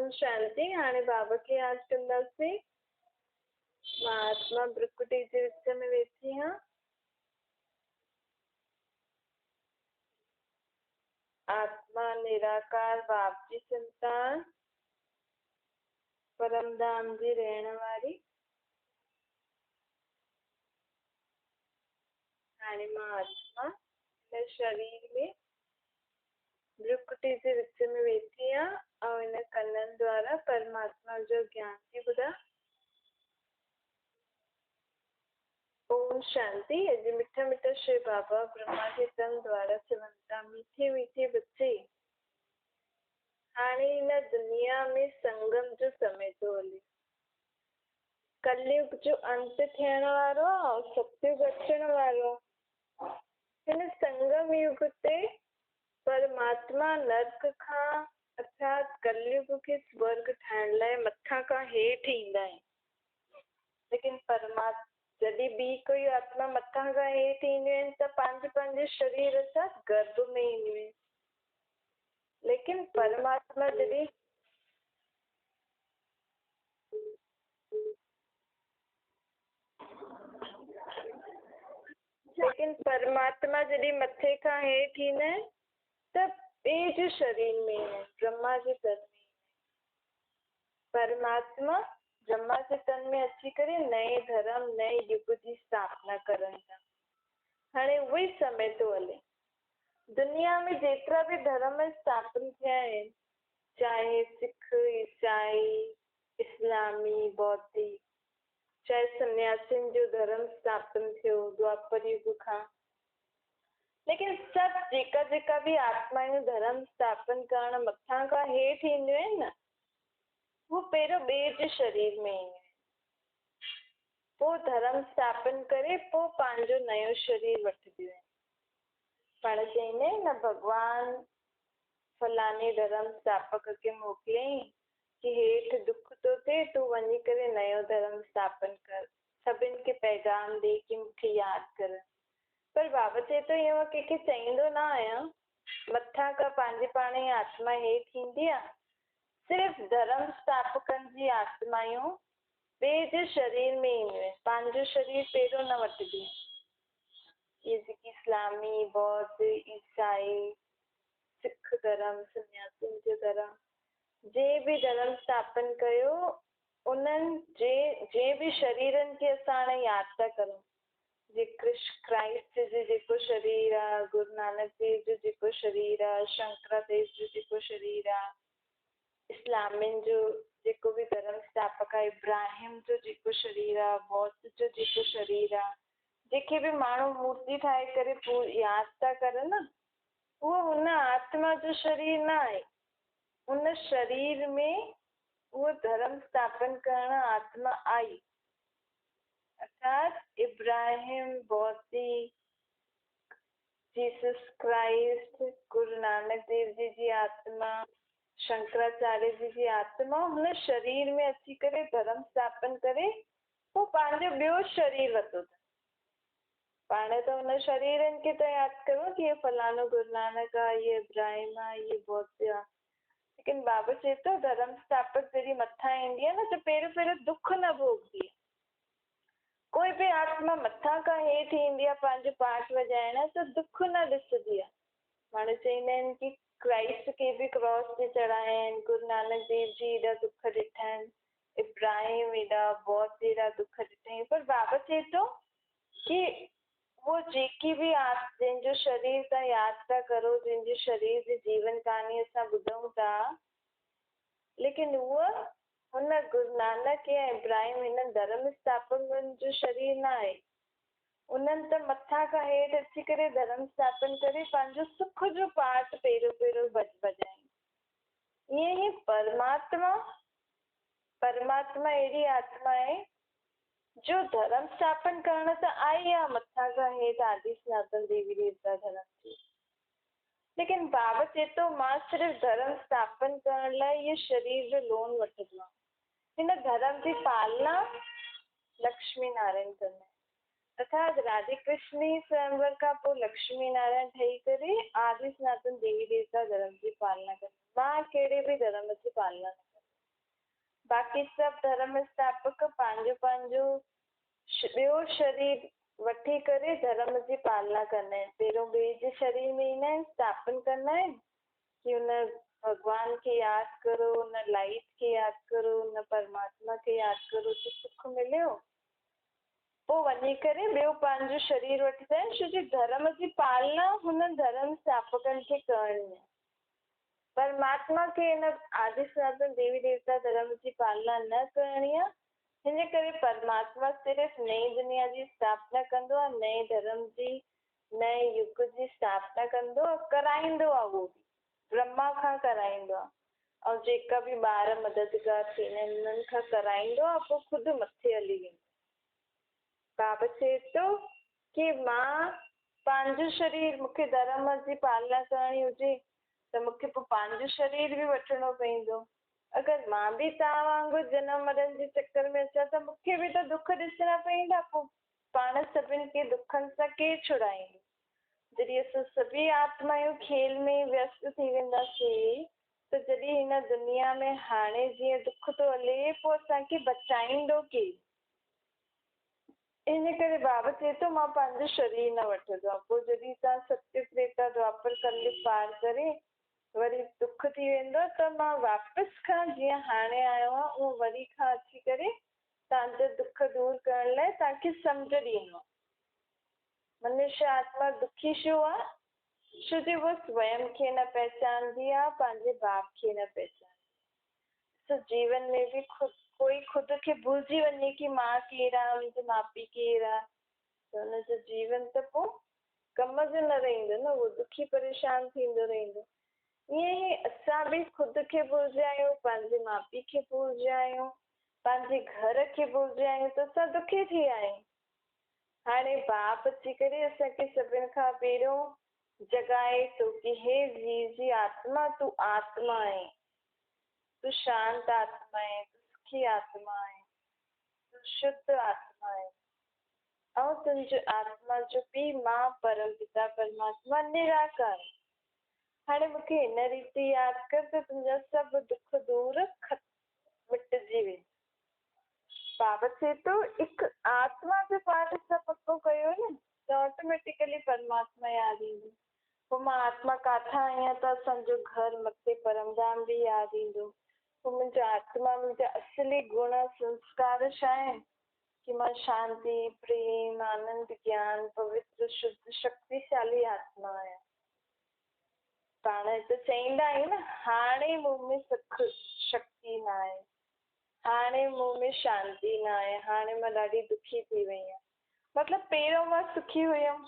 ओम शांति। हाणे बाबा खे याद कंदासीं। महात्मा ब्रुकुटी जे विच में वेठी हाँ। आत्मा निराकार बाप जी संतान, परम धाम जी रहण वारी। हाणे महात्मा इन शरीर में ब्रुकुटी जे विच में वेठी हाँ और इन कन्नन द्वारा परमात्मा जो ज्ञान थी ॿुधा। ओम शांति। अॼु मिठा मिठा श्री बाबा ब्रह्मा जे तन द्वारा चवनि था, मीठे मीठे बच्चे, हाणे इन दुनिया में संगम जो समय थो हले। कलयुग जो अंत थियण वारो और सतयुग अचण वारो। हिन संगम युग ते परमात्मा नर्क खां अर्थात कलयुग खे स्वर्ग ठाहिण लाइ मथां खां हेठि ईंदा आहिनि। लेकिन परमात्मा जॾहिं ॿी कोई आत्मा मथां खां हेठि ईंदियूं आहिनि त पंहिंजे शरीर सां गर्भ में ईंदियूं आहिनि। लेकिन परमात्मा जॾहिं मथे खां हेठि ईंदा आहिनि त ॿिए जे शरीर में ईंदा आहिनि, ब्रह्मा जे तन में। परमात्मा ब्रह्मा जे तन में अची करे नए धर्म नए युग जी स्थापना करनि था। हाणे उहो समय थो हले। दुनिया में जेतिरा बि धर्म स्थापन थिया आहिनि, चाहे सिख, ईसाई, इस्लामी, बौद्धिक, चाहे सन्यासियुनि जो धर्म स्थापन थियो द्वापर युग खां, लेकिन सभु जेका बि आत्मायूं धर्म स्थापन करण मथां खां हेठि ईंदियूं आहिनि न, वो पहिरियों ॿिए जे शरीर में ईंदियूं आहिनि। पोइ धर्म स्थापन करे पोइ पंहिंजो नयो शरीर वठंदियूं आहिनि। पाण चईंदा आहिनि न, भगवान फलाने धर्म स्थापक खे मोकिलियईं कि हेठि दुख थो थिए, तूं वञी करे नयो धर्म स्थापन कर, सभिनि खे पैगाम ॾे कि मूंखे यादि कर। पर बाबा चए थो, ईअं कंहिंखे चईंदो न आहियां। मथां खां पंहिंजे पाण ई आत्मा हेठि ईंदी आहे। सिर्फ़ धर्म स्थापकनि जी आत्मायूं ॿिए जे शरीर में ईंदियूं आहिनि, पंहिंजो शरीर पहिरियों न वठंदियूं। ये जेकी इस्लामी, बौद्ध, ईसाई, सिख धर्म, सन्यासियुनि जो धर्म, जे बि धर्म स्थापन कयो, उन्हनि जे बि शरीरनि खे असां हाणे यादि था करूं। जे क्राइस्ट जो जेको शरीर आहे, गुरु नानक देव जो जेको शरीर आहे, शंकर देव जो जेको शरीर आहे, इस्लामियुनि जो जेको बि धर्म स्थापक आहे, इब्राहिम जो जेको शरीर आहे, बौद्ध जो जेको शरीर आहे, जेके बि माण्हू मूर्ति ठाहे करे यादि था करनि न, उहो हुन आत्मा जो शरीर न आहे। उन शरीर में उहो धर्म स्थापन करण आत्मा आई। अर्थात इब्राहिम, बौद्धिक, जीसस क्राइस्ट, गुरु नानक देव जी आत्मा, शंकराचार्य जी आत्मा हुन शरीर में अची करे धर्म स्थापन करे पोइ पंहिंजो ॿियो शरीर वरितो अथनि। पाण त हुन शरीरनि खे त यादि करो कि ये फलानो गुरु नानक आहे, ये इब्राहिम आहे, ये बौद्ध आहे। लेकिन बाबा चए थो, धर्म स्थापक जॾहिं मथां ईंदी आहे न त पहिरियों दुख न भोगदी आहे। कोई बि आत्मा मथां खां हेठि ईंदी आहे पंहिंजो पाठ वॼाइण त दुख न ॾिसंदी आहे। माण्हू चईंदा आहिनि कि क्राइस्ट खे बि क्रॉस ते चढ़ाया आहिनि, गुरु नानक देव जी एॾा दुख ॾिठा आहिनि, इब्राहिम एॾा, बौद्ध एॾा दुख ॾिठई। पर बाबा चए थो कि वो जेकी बि जंहिंजो शरीर तव्हां यादि था करो, जंहिंजे शरीर जी जीवन कहानी असां ॿुधूं था, लेकिन उहा हुन गुरु नानक या इब्राहिम हिन धर्म स्थापकनि जो शरीर न आहे। उन्हनि त मथां खां हेठि अची करे धर्म स्थापन करे पंहिंजो सुख जो पाठ पहिरियों बजाइनि। ईअं ई परमात्मा अहिड़ी आत्मा आहे जो धर्म स्थापन करण त आई आहे मथां खां हेठि आदि सनातन देवी देवता धर्म जी। लेकिन बाबा चए थो, मां सिर्फ़ धर्म स्थापन करण लाइ इहे शरीर जो लोन वठंदो आहियां। हिन धर्म जी पालना लक्ष्मी नारायण कंदा आहिनि। अर्थात राधे कृष्ण स्वयंवर खां पोइ लक्ष्मी नारायण ठही करे आदि सनातन देवी देवता धर्म जी पालना कंदा। मां कहिड़े बि धर्म जी पालना न कंदी। बाक़ी सभु धर्म स्थापक पंहिंजो पंहिंजो ॿियो शरीर वठी करे धर्म जी पालना कंदा आहिनि। पहिरियों ॿिए जे शरीर में ईंदा आहिनि, स्थापन कंदा आहिनि कि हुन भॻवान खे यादि करो, हुन लाइट खे यादि करो, हुन परमात्मा खे यादि करो त सुख मिलियो। पोइ वञी करे ॿियो पंहिंजो शरीर वठंदा आहिनि, छो जो धर्म जी पालना हुन धर्म स्थापकनि खे करणी आहे। परमात्मा खे हिन आदि सनातन देवी देवता धर्म जी पालना न करणी आहे। हिन करे परमात्मा सिर्फ़ु नई दुनिया जी स्थापना कंदो आहे, नए धर्म जी, नए युग जी स्थापना कंदो आहे, कराईंदो आहे। उहो बि ब्रह्मा खां कराईंदो आहे। ऐं जेका बि ॿार मददगार थींदा आहिनि उन्हनि खां कराईंदो आहे, पोइ ख़ुदि मथे हली वेंदो। बाबा चए थो कि मां पंहिंजो शरीर, मूंखे धर्म जी पालना करणी हुजे त मूंखे पोइ पंहिंजो शरीर बि वठिणो पवंदो। अगरि मां बि तव्हां वांगुरु जनम मरण जे चक्कर में अचां त मूंखे बि त दुख ॾिसणा पवंदा। पोइ पाण सभिनि खे दुखनि सां केरु छुड़ाईंदो? जॾहिं असां सभी आत्मायूं खेल में व्यस्त थी वेंदासीं त जॾहिं हिन दुनिया में हाणे जीअं दुख थो हले, पोइ असांखे बचाईंदो केरु? इन करे बाबा चए थो मां पंहिंजो शरीर न वठंदो आहे। पोइ जॾहिं तव्हां सत्य त्रेता द्वापर कलयुग पार करे वरी दुख थी वेंदो त मां वापसि खां जीअं हाणे आयो आहे उहो वरी खां अची करे तव्हांजो दुख दूर करण लाइ तव्हांखे सम्झ ॾींदो। मनुष्य आत्मा दुखी छो आहे? छो जो वो स्वयं खे न पहचानदी आहे, पंहिंजे बाप खे न पहचानदी। तो जीवन में भी कोई खुद खे भुलिजी वञे कि मां केरु आहे, मुंहिंजो माउ पीउ केरु आहे, त हुनजो जीवन त पोइ कम जो न रहंदो न, उहो दुखी परेशान थींदो रहंदो। ईअं ई असां बि खुद खे भुलिजा आहियूं, पंहिंजे माउ पीउ खे भुलिजा आहियूं, पंहिंजे घर खे भुलिजा आहियूं त असां दुखी थी विया आहियूं। हाणे बाप अची करे असांखे सभिनि खां पहिरियों जगाए थो कि हे जीव जी आत्मा, तूं आत्मा आहे, तूं शांत आत्मा आहे, तूं सुखी आत्मा आहे, तूं शुद्ध आत्मा आहे। ऐं तुंहिंजो आत्मा जो पीउ मां परम पिता परमात्मा निराकार। हाणे मूंखे हिन रीति यादि कर त तुंहिंजा सभु दुख दूर मिटजी वेंदा। बाबा चए थो हिकु आत्मा जो पाठ असां पक्को कयो न त ऑटोमेटिकली परमात्मा यादि ईंदो। पोइ मां आत्मा काथां आहियां त असांजो घर मथे परमधाम बि यादि ईंदो। पोइ मुंहिंजो आत्मा, मुंहिंजा असली गुण संस्कार छा आहिनि कि मां शांति, प्रेम, आनंद, ज्ञान, पवित्र, शुद्ध, शक्तिशाली आत्मा आहियां। पाण त चईंदा आहियूं न, हाणे मूं में सुख शक्ति न आहे, हाणे मूं में शांति न आहे, हाणे मां ॾाढी दुखी थी वई आहियां। मतिलबु पहिरियों मां सुखी हुयमि,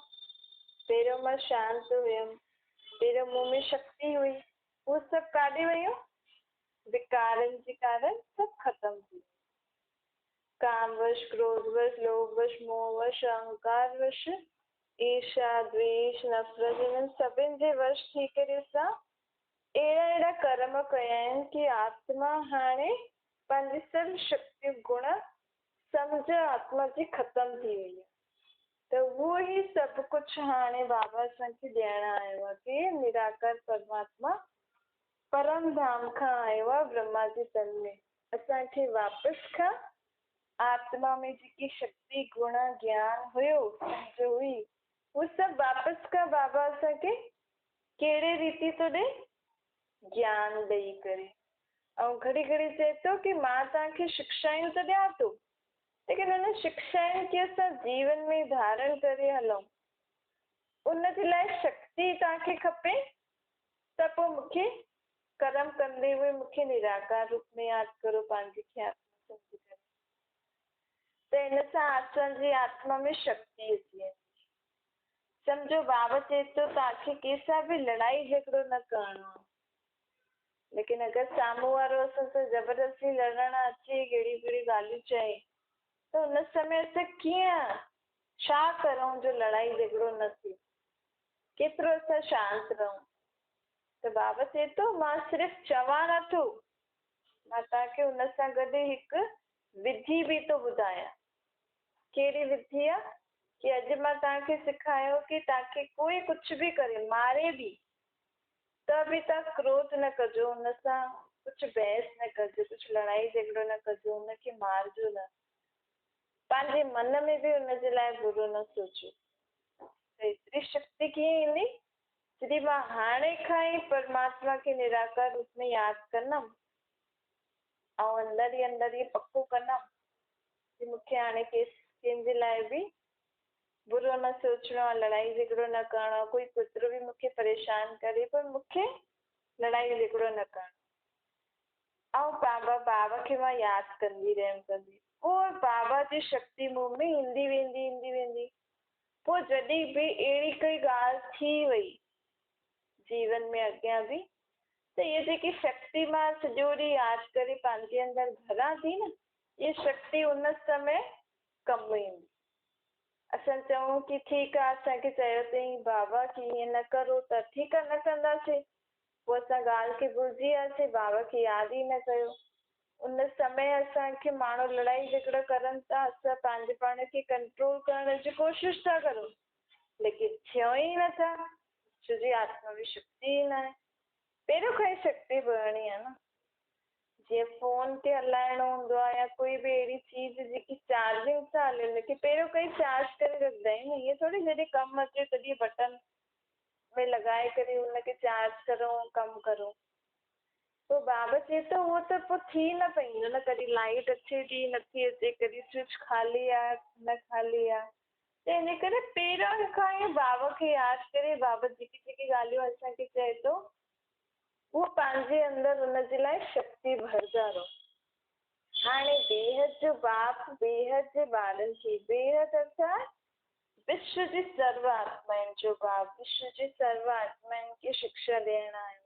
पहिरियों मां शांति हुयमि, पहिरियों मूं में शक्ति हुई, उहो सभु काॾे वियो? विकारनि जे कारण सभु ख़तम थी वियो। कामवश, क्रोधवश, लोभवश, मोहवश, अहंकारवश, ईर्ष्या, द्वेष, नफ़रत, इन्हनि सभिनि जे वश थी करे असां अहिड़ा अहिड़ा कर्म कया आहिनि कि आत्मा हाणे पंहिंजी सभु शक्ति गुण सम्झ आत्मा जी ख़तम थी वई आहे। त उहो ई सभु कुझु हाणे बाबा असांखे ॾियण आयो आहे कि निराकार परमात्मा परम धाम खां आयो आहे ब्रह्मा जी तन में असांखे वापसि खां आत्मा में जेकी शक्ति गुण ज्ञान हुयो, सम्झ हुई, उहो सभु वापसि खां बाबा असांखे कहिड़े रीति थो ॾे? ज्ञान ॾेई करे। ऐं घड़ी घड़ी चए थो कि मां तव्हांखे शिक्षायूं त ॾियां थो, लेकिन हुन शिक्षाउनि खे असां जीवन में धारण करे हलूं, उनजे लाइ शक्ति तव्हांखे खपे। त पोइ मूंखे कर्म कंदे हुए मूंखे निराकार रूप में यादि करो, पंहिंजे खे आत्मा सम्झी करे, त हिन सां असांजी आत्मा में शक्ति अची वेंदी। सम्झो बाबा चए थो तव्हांखे कंहिंसां बि लड़ाई झगड़ो न करणो आहे, लेकिन अगरि साम्हूं वारो असां सां ज़बरदस्ती लड़ण अचे, कहिड़ी कहिड़ी ॻाल्हियूं चए, त हुन समय असां कीअं छा करूं जो लड़ाई झगड़ो न थिए, केतिरो असां शांति रहूं? त बाबा चए थो मां सिर्फ़ु चवां नथो, मां तव्हांखे हुन सां गॾु हिकु विधि बि थो ॿुधायां। कहिड़ी विधि आहे? कि अॼु मां तव्हांखे सेखारियो कि तव्हांखे कोई कुझु बि करे, मारे बि त बि तव्हां क्रोध न कजो, हुन सां कुछ बहस न कजो, कुछ लड़ाई झगड़ो न कजो, उनखे मारजो न, पंहिंजे मन में भी उनजे लाइ बुरो न सोचो। त एतिरी शक्ति कीअं ईंदी? जॾहिं मां हाणे खां ई परमात्मा खे निराकार रूप में यादि कंदमि ऐं अंदर ई पक्को कंदमि कि मूंखे हाणे कंहिंजे लाइ बि बुरो न सोचणो आहे, लड़ाई झगड़ो न करणो आहे। कोई पुत्र भी मूंखे परेशान करे पर मूंखे लड़ाई झगड़ो न करणो। ऐं बाबा खे मां यादि कंदी रहियमि पोइ बाबा जी शक्ति मूं में ईंदी वेंदी। पोइ जॾहिं बि अहिड़ी कोई ॻाल्हि थी वई जीवन में अॻियां बि, त इहा जेकी शक्ति मां सॼो ॾींहुं यादि करे पंहिंजे अंदरि भरां थी न, इहा शक्ति उन समय कमु ईंदी। असां चऊं कि ठीकु आहे, असांखे चयो अथई बाबा कि ईअं न करो, त ठीकु आहे, न कंदासीं। पोइ असां ॻाल्हि खे भुलिजी वियासीं, बाबा खे यादि ई न कयो। उन समय असांखे माण्हू लड़ाई झगड़ा करनि था, असां पंहिंजे पाण खे कंट्रोल करण जी कोशिशि था करूं, लेकिन थियो ई नथा, छोजी आत्मा में शक्ति ई न आहे। पहिरियों खां ई शक्ति भरणी आहे न। जीअं फोन खे हलाइणो हूंदो आहे या कोई बि अहिड़ी चीज जेकी चार्जिंग सां हले, हुनखे पहिरियों खां ई चार्ज करे रखंदा आहियूं। ईअं थोरी जॾहिं कमु अचे तॾहिं बटन में लॻाए करे हुनखे चार्ज करो, कमु करो। पोइ बाबा चए थो उहो त पोइ थी न पईंदो न, कॾहिं लाइट अचे थी, नथी अचे, कॾहिं स्विच ख़ाली आहे, न ख़ाली आहे। त इन करे पहिरियों खां ई बाबा खे यादि करे बाबा जेकी जेकी ॻाल्हियूं असांखे चए थो उहो पंहिंजे अंदरि हुनजे लाइ शक्ति भरंदा रहो। हाणे बेहद जो बाप बेहद जे ॿारनि खे, बेहद अर्थात विश्व जी सर्व आत्माउनि जो बाप, विश्व जी सर्व आत्माउनि खे शिक्षा ॾियण आयो।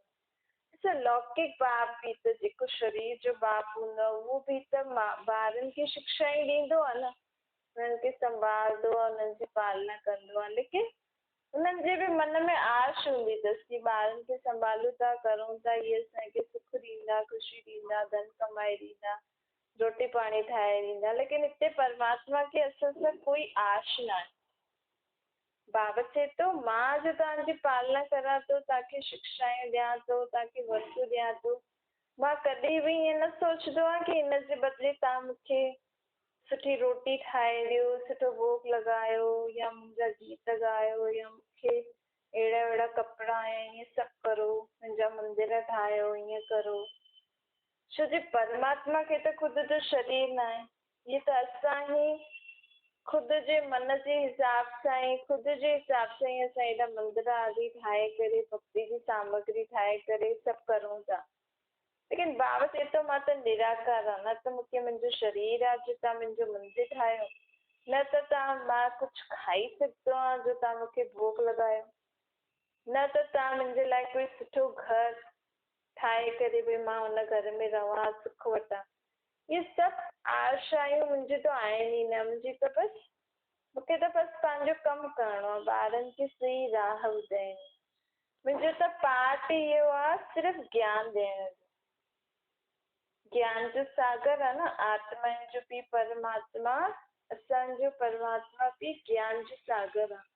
ॾिसो लौकिक बाप बि त जेको शरीर जो बाप हूंदो आहे उहो बि त ॿारनि खे शिक्षा ई ॾींदो आहे न, उन्हनि खे संभालंदो आहे, उन्हनि जी पालना कंदो आहे। लेकिन उन्हनि जे बि मन में आश हूंदी अथसि कि ॿारनि खे संभालूं था, करूं था, इहे असांखे सुख ॾींदा, ख़ुशी ॾींदा, धन कमाए ॾींदा, रोटी पाणी ठाहे ॾींदा। लेकिन हिते परमात्मा खे असां सां कोई आश न आहे। बाबा चए थो मां जो तव्हांजी पालना करां थो, तव्हांखे शिक्षाऊं ॾियां थो, तव्हांखे वस्तु ॾियां थो, मां कॾहिं बि ईअं न सोचंदो आहे कि हिन जे बदिले तव्हां मूंखे सुठी रोटी ठाहे ॾियो, सुठो भोग लॻायो या मुंहिंजा गीत ॻायो या मूंखे अहिड़ा कपिड़ा ऐं ईअं सभु करो, मुंहिंजा मंदिर ठाहियो, ईअं करो। छो जे परमात्मा खे त ख़ुदि जो शरीर न आहे। इहे त असां ई ख़ुदि जे मन जे हिसाब सां ई, ख़ुदि जे हिसाब सां ई असां हेॾा मंदिर आदि ठाहे करे, भक्ति जी सामग्री ठाहे करे सभु करूं था। लेकिन बाबा चए थो मां त निराकार आहे, न त मूंखे मुंहिंजो शरीर आहे जो तव्हां मुंहिंजो मंदिर ठाहियो, न त तव्हां मां कुझु खाई सघंदो आहे जो तव्हां मूंखे भोग लॻायो, न त तव्हां मुंहिंजे लाइ कोई सुठो घर ठाहे करे भई मां हुन घर में रहां, सुख वठां। इहे सभु आशायूं मुंहिंजी त आहिनि ई न। मूंखे त बसि पंहिंजो कमु करिणो आहे, ॿारनि खे सही राह ॿुधाइणी। मुंहिंजो त पाठ ई इहो आहे, सिर्फ़ु ज्ञान ॾियण जो। ज्ञान जो सागर आहे न, आत्माउनि जो बि परमात्मा, असांजो परमात्मा बि ज्ञान जो सागर आहे,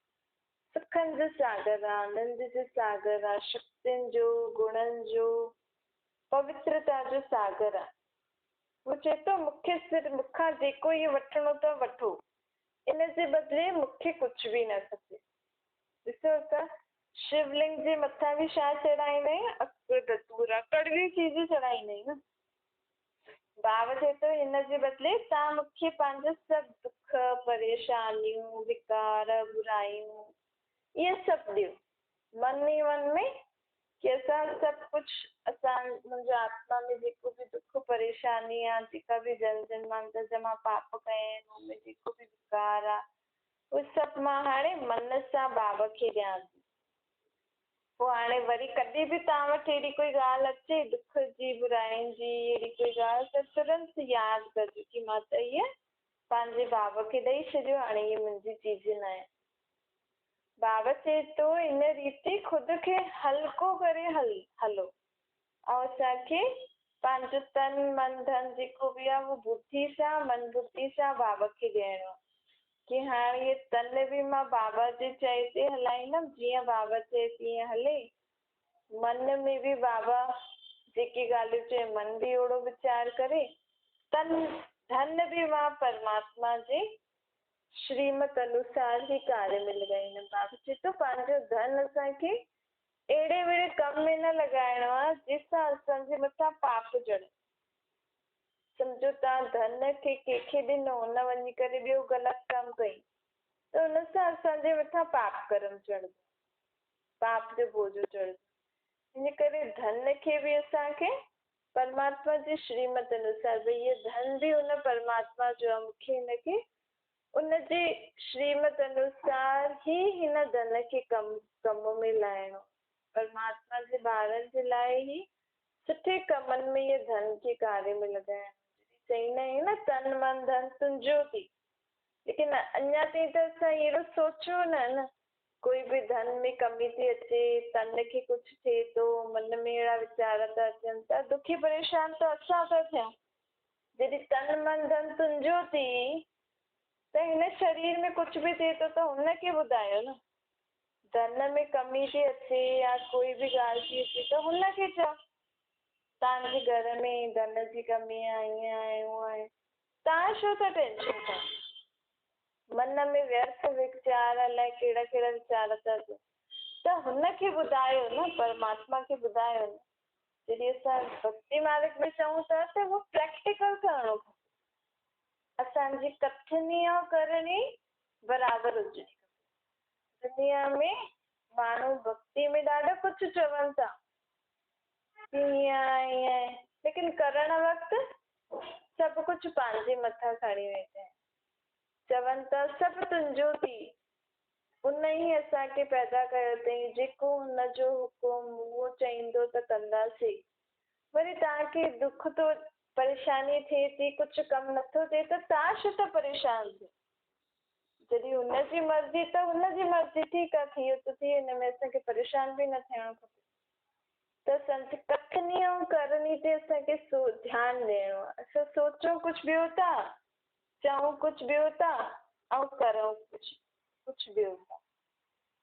सुखनि जो सागर आहे, आनंद जो सागर आहे, शक्तियुनि जो, गुणनि जो, पवित्रता जो सागर आहे। वो चए थो मूंखे सिर्फ़ु मूंखां जेको इहो वठिणो अथव वठो, इन जे बदिले मूंखे कुझु बि न खपे। ॾिसो त शिवलिंग जे मथां बि छा चढ़ाईंदा आहियूं? अखरोट धतूरा, कड़वी चीज़ूं चढ़ाईंदा आहियूं न। बाबा चए थो हिन जे बदिले तव्हां मूंखे पंहिंजा सभु दुख, परेशानियूं, विकार, बुराइयूं इहे सभु ॾियो। मन ई मन में कि असां सभु कुझु, असां मुंहिंजो आत्मा में जेको बि दुख परेशानी आहे, जेका बि जन्मांतर जा मां पाप कया आहिनि, हुनमें जेको बि विकार आहे, उहे सभु मां हाणे मन सां बाबा खे ॾियां थी। पोइ हाणे वरी कॾहिं बि तव्हां वटि अहिड़ी कोई ॻाल्हि अचे दुख जी, बुराइनि जी, अहिड़ी कोई ॻाल्हि, त तुरंत यादि कजो कि मां त इहा पंहिंजे बाबा खे ॾेई छॾियो, हाणे इहा मुंहिंजी चीज़ न आहे। बाबा चए थो इन रीति ख़ुदि खे हल्को करे हलो, ऐं असांखे पंहिंजो तन मन धन जेको बि आहे उहो बुद्धि सां, मन बुद्धि सां बाबा खे ॾियणो आहे। कि हाणे इहे तन बि मां बाबा जे चए ते हलाईंदमि, जीअं बाबा चए तीअं हले। मन में बि बाबा जेकी ॻाल्हियूं चए मन बि ओड़ो वीचार करे, तन धन भी मां परमात्मा जे श्रीमत अनुसार ही कार्य में लॻाईंदमि। बाबा चए थो पंहिंजो धन असांखे अहिड़े वेड़े कम में न लॻाइणो आहे जंहिंसां असांजे मथां पाप चढ़े। सम्झो तव्हां धन खे कंहिंखे ॾिनो, हुन वञी करे ॿियो ग़लति कमु कई त हुन सां असांजे मथां पाप कर्म चढ़ंदो, पाप जो बोझो चढ़ंदो। इन करे धन खे बि असांखे परमात्मा जी श्रीमत अनुसार, भई इहो धन बि हुन परमात्मा जो आहे, मूंखे हिनखे उनजी श्रीमत अनुसार ही हिन धन खे कम में लाइणो। परमात्मा जे ॿारनि जे लाइ ही सुठे कमनि में इहे धन खे कार्य में लॻाइणो। चईंदा आहियूं न तन मन धन तुंहिंजो थी, लेकिन अञा ताईं त असां अहिड़ो सोचियो न कोई बि धन में कमी थी अचे, तन खे कुझु थिए थो, मन में अहिड़ा वीचार था अचनि त दुखी परेशान त असां था थियूं। जॾहिं तन मन धन तुंहिंजो थी त हिन शरीर में कुझु बि थिए थो त हुनखे ॿुधायो न। धन में कमी थी अचे या कोई बि ॻाल्हि थी अचे त हुनखे चओ तव्हांजे घर में धन जी कमी आहे, ईअं आहे उअं आहे, तव्हां छो था टेंशन खणो। मन में व्यर्थ वीचार अलाए कहिड़ा कहिड़ा वीचार था अचनि त हुनखे ॿुधायो न, परमात्मा खे ॿुधायो न। जॾहिं असां भक्ति मार्ग में चऊं था त उहो प्रैक्टिकल करणो खपे। असांजी कथनी ऐं करणी बराबरि हुजणी खपे। दुनिया में माण्हू भक्ति में ॾाढो कुझु चवनि था ईअं आहे ईअं आहे, लेकिन करण वक़्तु सभु कुझु पंहिंजे मथां खणी वेठा आहिनि। चवनि था सभु तुंहिंजो थी, उन ई असांखे पैदा कयो अथई, जेको हुनजो हुकुम उहो चईंदो त कंदासीं। वरी तव्हांखे दुख थो परेशानी थिए थी, कुझु कमु नथो थिए त तव्हां छो त परेशान थियो। जॾहिं हुनजी मर्ज़ी त हुनजी मर्ज़ी, ठीकु आहे थियो त थिए, हिन में असांखे परेशान बि न थियणो खपे। त संत कथनी ऐं करणी ते असांखे ध्यानु ॾियणो आहे। असां सोचूं कुझु ॿियो था, चऊं कुझु ॿियो था ऐं करूं कुझु ॿियो था।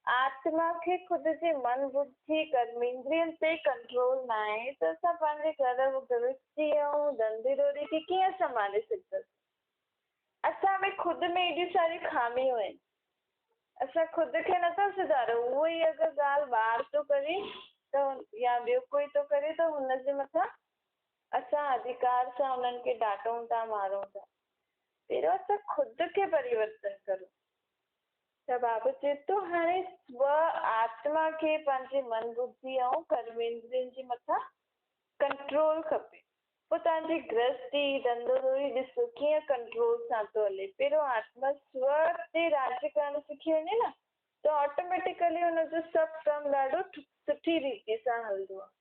आत्मा खे ख़ुदि जे मन बुद्धि कर्मेंद्रियनि ते कंट्रोल न आहे त असां पंहिंजे घर गृहस्थी ऐं धंधे रोड़ी खे कीअं संभाले सघंदासीं। असां में ख़ुदि में एॾियूं सारियूं खामियूं आहिनि, असां ख़ुदि खे नथा सुधारूं। उहो ई अगरि ॻाल्हि ॿार थो करे त या ॿियो कोई थो करे त हुनजे मथां असां अधिकार सां हुननि खे डांटूं था, मारूं था। पहिरियों असां ख़ुदि खे परिवर्तन करूं। त बाबा चए थो हाणे स्व आत्मा खे पंहिंजे मन बुद्धि ऐं कर्मेंद्रियनि जे मथां कंट्रोल खपे। पोइ तव्हांजी गृहस्थी धंधो रोड़ी ॾिसो कीअं कंट्रोल सां थो हले। पहिरियों आत्मा स्व ते राज्य करणु सिखी वञे न त ऑटोमेटिकली हुनजो सभु कमु ॾाढो सुठी रीति सां हलंदो आहे।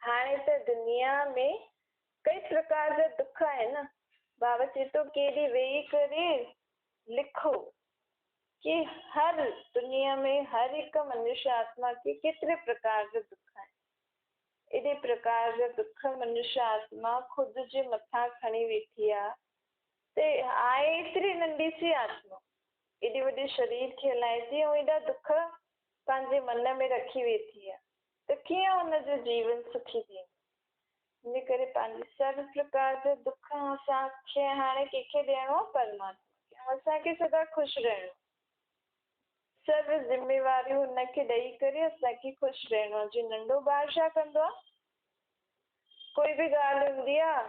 हाणे त दुनिया में कई प्रकार जा दुख आहिनि न। बाबा चए थो केॾी वेही करे लिखो कि हर दुनिया में हर हिकु मनुष्य आत्मा खे केतिरे प्रकार जा दुख आहिनि। एॾे प्रकार जा दुख मनुष्य आत्मा ख़ुदि जे मथां खणी वेठी आहे। त आहे एतिरी नंढी सी आत्मा, एॾे वॾे शरीर खे हलाए थी ऐं एॾा दुख पंहिंजे मन में रखी वेठी आहे त कीअं हुनजो जीवन सुखी थींदो। इन करे पंहिंजे सर्व प्रकार जा दुख असांखे हाणे कंहिंखे ॾियणो आहे, परमात्मा खे। असांखे सदा ख़ुशि रहणो, सर्व ज़िम्मेवारियूं हुनखे ॾेई करे असांखे ख़ुशि रहणो आहे। जीअं नंढो ॿार छा कंदो आहे, कोई बि ॻाल्हि हूंदी आहे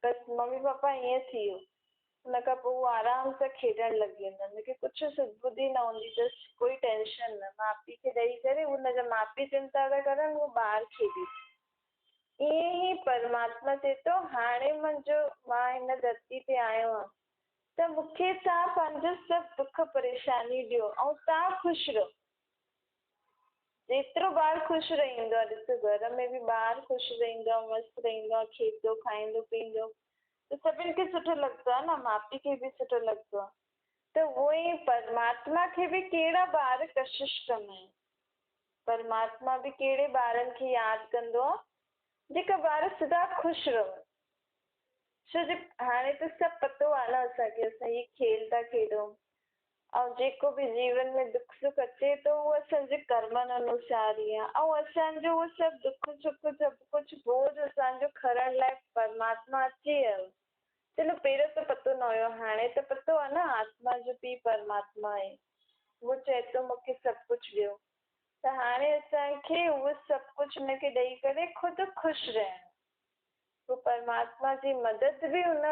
बसि मम्मी पापा ईअं थी वियो, हुन खां पोइ उहो आराम सां खेॾणु लॻी वेंदा। हुनखे कुझु सुधि न हूंदी अथसि, कोई टेंशन न। माउ पीउ खे ॾेई करे हुनजा माउ पीउ चिंता था करनि, उहो ॿार खेॾे। ईअं ई परमात्मा चए थो हाणे मां हिन धरती ते आयो आहियां त मूंखे तव्हां पंहिंजो सभु दुख परेशानी ॾियो ऐं तव्हां ख़ुशि रहो। जेतिरो ॿार ख़ुशि रहंदो आहे, ॾिसो घर में बि ॿार ख़ुशि रहंदो आहे, मस्तु रहंदो आहे, खेॾंदो खाईंदो पीअंदो त सभिनि खे सुठो लॻंदो आहे न, माउ पीउ खे बि सुठो लॻंदो आहे। त उहो ई परमात्मा खे बि कहिड़ा ॿार कशिश कंदा आहिनि। परमात्मा बि कहिड़े ॿारनि खे यादि कंदो आहे, जेका ॿार सदा ख़ुशि रहनि। छो जो हाणे त सभु पतो आहे न असांखे, असां हीअ खेल था खेॾूं, ऐं जेको बि जीवन में दुख सुख अचे थो उहो असांजे कर्मनि अनुसार ई आहे। ऐं असांजो उहो सभु दुख सुख सभु कुझु बोझ असांजो खणण लाइ परमात्मा अची वियो। चलो पहिरियों त पतो न हुयो, हाणे त पतो आहे न आत्मा जो पीउ परमात्मा आहे। उहो चए थो मूंखे सभु कुझु ॾियो, त हाणे असांखे उहो सभु कुझु हुनखे ॾेई करे ख़ुदि ख़ुशि रहणो। पोइ परमात्मा जी मदद बि हुन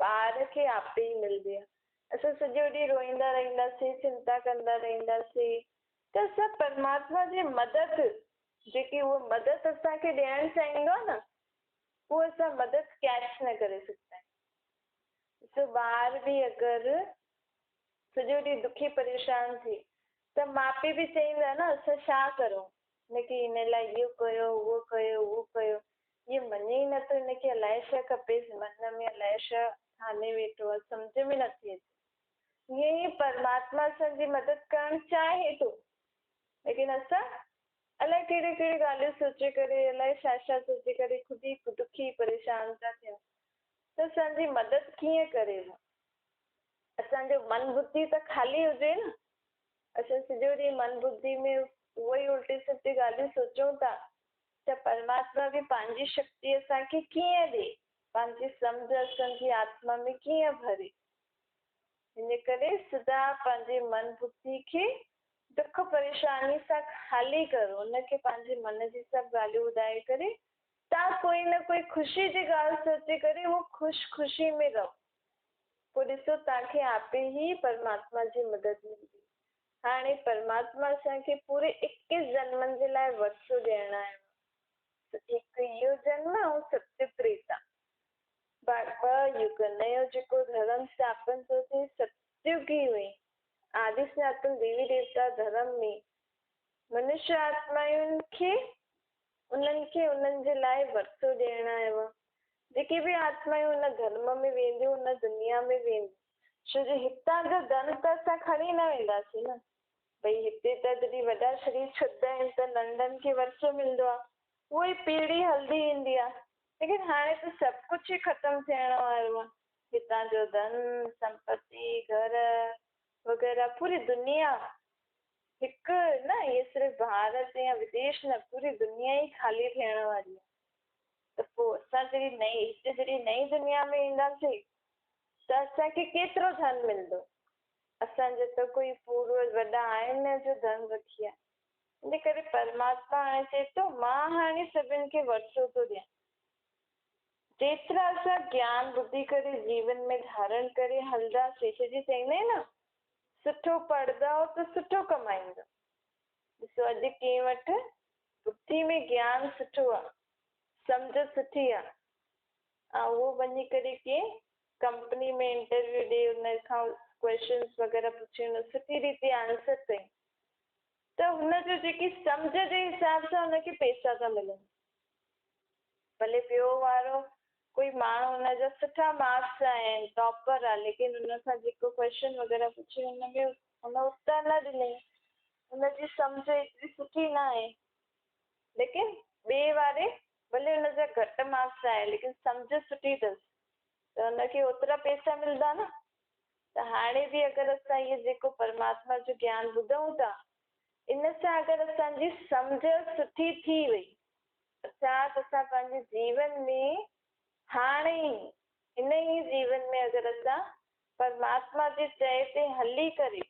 ॿार खे आपे ई मिलंदी आहे। असां सॼो ॾींहुं रोईंदा रहंदासीं, चिंता कंदा रहंदासीं, त असां परमात्मा जी मदद जेकी उहा मदद असांखे ॾियणु चाहींदो आहे न, उहा असां मदद कैच न करे सघंदा आहियूं। ॾिसो ॿार बि अगरि सॼो ॾींहुं दुखी परेशान थिए त माउ पीउ बि चईंदा न असां छा करूं, हिनखे हिन लाइ इहो कयो उहो कयो उहो कयो, इहो मञे ई नथो, हिनखे अलाए छा खपेसि, मन में अलाए छा ठाने वेठो आहे, सम्झ में नथी अचे। ईअं ई परमात्मा असांजी मदद करणु चाहे थो, लेकिन असां अलाए कहिड़ी कहिड़ी ॻाल्हियूं सोचे करे, अलाए छा छा सोचे करे ख़ुदि ई दुखी परेशान था थियनि। त असांजी मदद कीअं करेव? असांजो मन बुद्धि त ख़ाली हुजे न। असां सॼो ॾींहुं मन बुद्धि में उहो ई उल्टी सिधी ॻाल्हियूं सोचूं था, त परमात्मा बि पंहिंजी शक्ति असांखे कीअं ॾे, पंहिंजी सम्झ असांजी आत्मा में कीअं भरे। हिन करे सदा पंहिंजे मन बुद्धि खे दुख परेशानी सां ख़ाली करो, हुनखे पंहिंजे मन जी सभु ॻाल्हियूं ॿुधाए करे तव्हां कोई न कोई ख़ुशी जी ॻाल्हि सोचे करे उहो ख़ुशी में रहो। पोइ ॾिसो तव्हांखे आपे ई परमात्मा जी मदद मिलंदी। हाणे परमात्मा असांखे पूरे 21 जन्मनि जे लाइ वरसो ॾियणु आयो। हिकु इहो जन्म ऐं सत्य त्रेता ॿ युग। नयो जेको धर्म स्थापन थो थिए सतयुगी में आदि सनातन देवी देवता धर्म में मनुष्य आत्माउनि खे उन्हनि जे लाइ वरसो ॾियणु आयो आहे। जेके बि आत्मायूं हुन धर्म में वेंदियूं हुन दुनिया में वेंदियूं, छो जो हितां जो धन त असां खणी न वेंदासीं न। भई हिते त जॾहिं वॾा शरीर छॾंदा आहिनि त नंढनि खे वरसो मिलंदो आहे, उहा ई पीढ़ी हलंदी ईंदी आहे। लेकिन हाणे त सभु कुझु ई ख़तमु थियण वारो आहे। हितां जो धन संपत्ति घर वग़ैरह पूरी दुनिया, हिकु न इहे सिर्फ़ु भारत या विदेश न, पूरी दुनिया ई ख़ाली थियण वारी आहे। त पोइ असां जॾहिं नई दुनिया में ईंदासीं त असांखे केतिरो धन मिलंदो? असांजो त कोई पूर्वज वॾा आहिनि जो धन रखी आहे। इन करे परमात्मा हाणे चए थो मां हाणे सभिनि खे वरसो थो ॾियां। जेतिरा असां ज्ञान बुद्धि करे जीवन में धारण करे हलंदासीं, छोजी चईंदा आहिनि न सुठो पढ़ंदव त सुठो कमाईंदव। ॾिसो अॼु कंहिं वटि बुद्धि में ज्ञान सुठो आहे, सम्झ सुठी आहे, ऐं उहो वञी करे कंहिं कंपनी में इंटरव्यू ॾे, हुन खां क्वेश्चन्स वग़ैरह पुछे, हुन सुठी रीति आंसर कई, त हुनजो जेकी सम्झ जे हिसाब सां हुनखे पैसा था मिलनि। भले ॿियो वारो कोई माण्हू हुनजा सुठा मार्क्स आहिनि, टॉपर आहे, लेकिन हुन खां जेको क्वेश्चन वग़ैरह पुछे हुनमें हुन उत्तर न ॾिनई, हुनजी सम्झ एतिरी सुठी न आहे। लेकिन ॿिए वारे भले हुनजा घटि मार्क्स आया लेकिन सम्झ सुठी अथसि, त हुनखे ओतिरा पैसा मिलंदा न। त हाणे बि अगरि असां इहो जेको परमात्मा जो ज्ञान ॿुधूं था, इन सां अगरि असांजी सम्झ सुठी थी वई, अर्थात असां पंहिंजे जीवन में हाणे इन ई जीवन में अगरि असां परमात्मा जे चए ते हली करे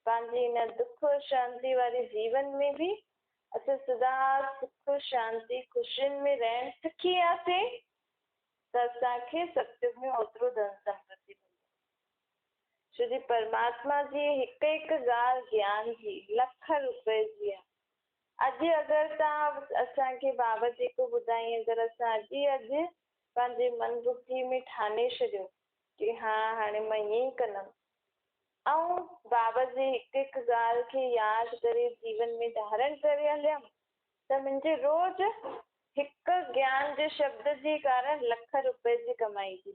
पंहिंजी हिन दुख शांति वारे जीवन में बि असां सदा सुख शांति ख़ुशियुनि में रहणु सिखी वियासीं त असांखे सत्युग में ओतिरो धन संपत्ति मिलंदी। छोजी परमात्मा जी हिकु हिकु ॻाल्हि ज्ञान जी लख रुपए जी आहे। अॼु अगरि तव्हां असांखे बाबा जेको ॿुधाई, अगरि असां अॼु पंहिंजे मन बुद्धि में ठाने छॾियो की हा हाणे मां ईअं ई कंदमि, ऐं बाबा जी हिकु हिकु ॻाल्हि खे यादि करे जीवन में धारण करे हलियमि त मुंहिंजे रोज़ हिकु ज्ञान जे शब्द जे कारण लख रुपए जी कमाई थी।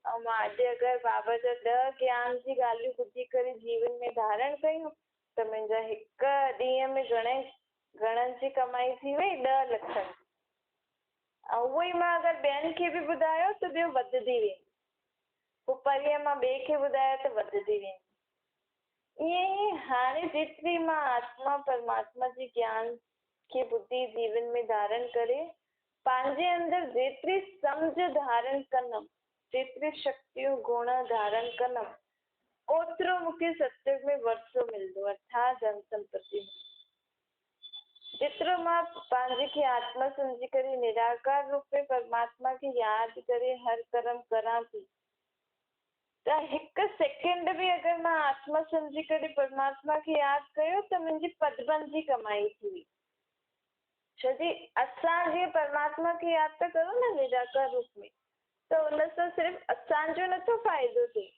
ऐं मां अॼु अगरि बाबा जा 10 ज्ञान जी ॻाल्हियूं ॿुधी करे जीवन में धारण कयूं त मुंहिंजा हिकु ॾींहं में घणनि जी कमाई थी वई, 10 लख। ऐं उहो ई मां अगरि ॿियनि खे बि ॿुधायो त ॿियो वधंदी वेंदी, पोइ परीहं मां ॿिए खे ॿुधायो त वधंदी वेंदी। ईअं हाणे जेतिरी मां आत्मा परमात्मा जी ज्ञान की बुद्धि जीवन में धारण करे पंहिंजे अंदर जेतिरी समझ धारण कंदमि, जेतिरी शक्तियूं गुण धारण कंदमि, ओतिरो मूंखे सत्युग में वर्षो मिलंदो अर्थात धन संपत्ति। जेतिरो मां पंहिंजे खे आत्मा समझी करे निराकार रूप में परमात्मा खे यादि करे हर कर्म करां थी, त हिकु सेकेंड बि अगरि मां आत्मा समझी करे परमात्मा खे यादि कयो त मुंहिंजी पदबंदी कमाई थी हुई। छोजी असां जीअं परमात्मा खे यादि था करूं न निराकार रूप में, त उन सां सिर्फ़ु असांजो नथो फ़ाइदो थिए,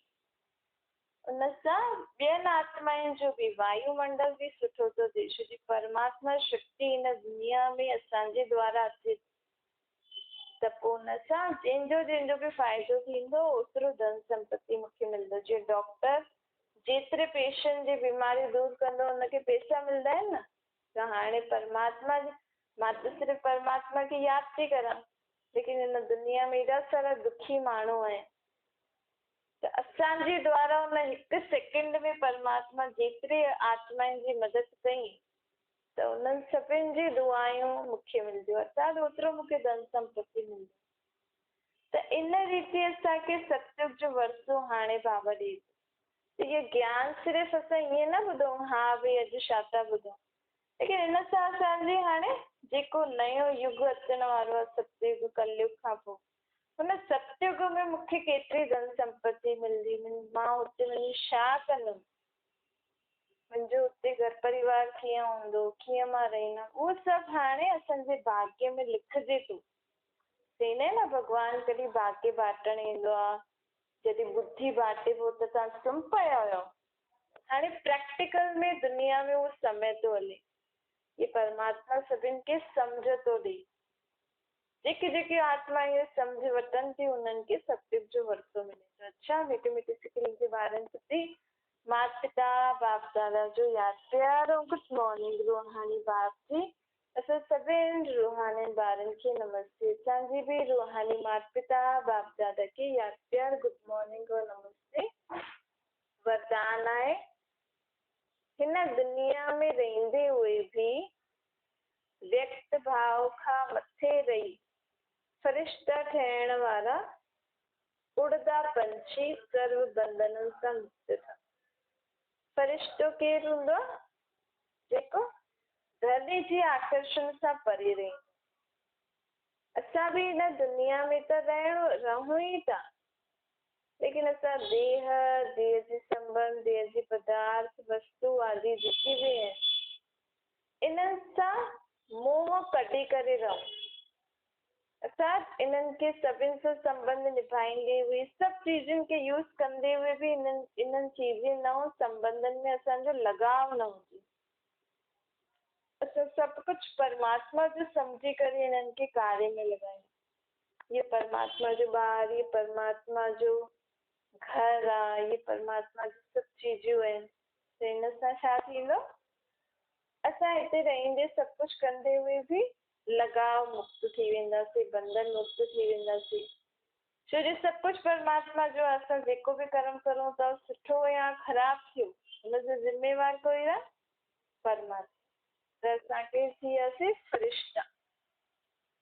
उन सां ॿियनि आत्माउनि जो बि वायुमंडल बि सुठो थो थिए। छोजी परमात्मा शक्ति हिन दुनिया में असांजे द्वारा अचे, त पोइ हुन सां जंहिंजो जंहिंजो बि फ़ाइदो थींदो ओतिरो धन संपत्ति मूंखे मिलंदो। जीअं डॉक्टर जेतिरे पेशेंट जी बीमारी दूरि कंदो हुनखे पैसा मिलंदा आहिनि न, त हाणे परमात्मा मां त सिर्फ़ु परमात्मा खे यादि थी करां, लेकिन हिन दुनिया में एॾा सारा दुखी माण्हू आहिनि, त असांजे द्वारा हुन हिकु सेकेंड में परमात्मा जेतिरी आत्माउनि जी मदद कई त उन्हनि सभिनि जी दुआयूं मूंखे मिलंदियूं, अर्थात ओतिरो मूंखे धन संपत्ति मिलंदी। त इन रीति असांखे सत्युग जो वरसो हाणे बाबा ॾिए थो। इहो ज्ञान सिर्फ़ु असां ईअं न ॿुधूं हा भई अॼु छा था ॿुधूं, लेकिन इन सां असांजे हाणे जेको नयो युग अचण वारो आहे सतयुग कलयुग खां पोइ, हुन सतयुग में मूंखे केतिरी धन संपत्ति मिलंदी, मां हुते वञी छा कंदमि, मुंहिंजो हुते घर परिवार कीअं हूंदो, कीअं मां रहंदमि, उहो सभु हाणे असांजे भाग्य में लिखिजे थो। चईंदा आहिनि न भॻवानु कॾहिं भाग्य बाटण ईंदो आहे, जॾहिं बुद्धि बाटे पोइ त तव्हां सुम्ही पिया हुयो। हाणे प्रैक्टिकल में दुनिया में उहो समय थो हले, ये परमात्मा सभिनि खे सम्झ थो ॾे। जेके जेके आत्मा इहे सम्झ वठनि थी उन्हनि खे सत्युग जो वरसो मिले थो। अच्छा मिठे मिठे सिकड़ियुनि जे ॿारनि प्रति माता पिता बाप दादा जो यादि प्यारो गुड मॉर्निंग रूहानी बाप जी। असां सभिनि रूहानी ॿारनि खे नमस्ते। असांजी बि रूहानी माता पिता बाप दादा खे यादि प्यार गुड मॉर्निंग और नमस्ते। वरदान आहे, हिन दुनिया में रहंदे हुए बि व्यक्त भाव खां मथे रही फरिश्ता ठहिण वारा उड़दा पंछी सर्व बंधननि सां मुक्त था। फरिश्तो केरु हूंदो आहे? जेको धरती जी आकर्षण सां परे रहे। असां बि हिन दुनिया में त रहूं ई था, लेकिन असां देह जी संबंध, देह जी पदार्थ वस्तु आदि जेकी बि आहिनि इन्हनि सां मोह कढी करे रहूं, अर्थात इन्हनि खे सभिनि सां संबंध निभाईंदे हुए सभु चीजुनि खे यूज़ कंदे हुए बि इन्हनि चीजुनि न संबंधनि में असांजो लगाव न हुजे। असां सभु कुझु परमात्मा जो सम्झी करे इन्हनि खे कार्य में लॻायूं। ये परमात्मा जो ॿार, ये परमात्मा जो घर आहे, ये परमात्मा जी सभु चीजूं आहिनि। त हिन सां छा थींदो, असां हिते रहंदे सभु कुझु कंदे हुए बि लगाव मुक्त थी वेंदासीं, बंधन मुक्त थी वेंदासीं। छो जो सभु कुझु परमात्मा जो आहे। असां जेको बि कर्म करूं था सुठो या ख़राबु थियो हुनजो ज़िम्मेवार कोई आहे? परमात्मा। त असांखे थी वियासीं फरिश्ता।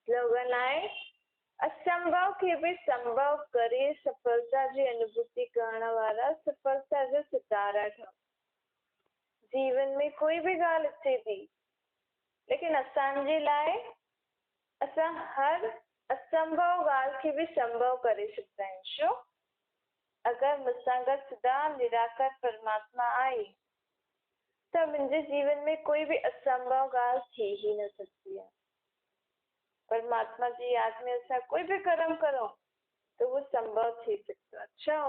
स्लोगन आहे, असंभव खे बि संभव करे सफलता जी अनुभूति करण वारा सफलता जो सितारा ठहूं। जीवन में कोई बि ॻाल्हि अचे थी, लेकिन असांजे लाइ असां हर असंभव ॻाल्हि खे बि संभव करे सघंदा आहियूं। छो? अगरि मूंसां गॾु सदा निराकार परमात्मा आहे त मुंहिंजे जीवन में कोई बि असंभव ॻाल्हि थी ही न सकती आहे। परमात्मा जी यादि में असां कोई बि कर्म करूं त उहो संभव थी सघंदो आहे। अच्छा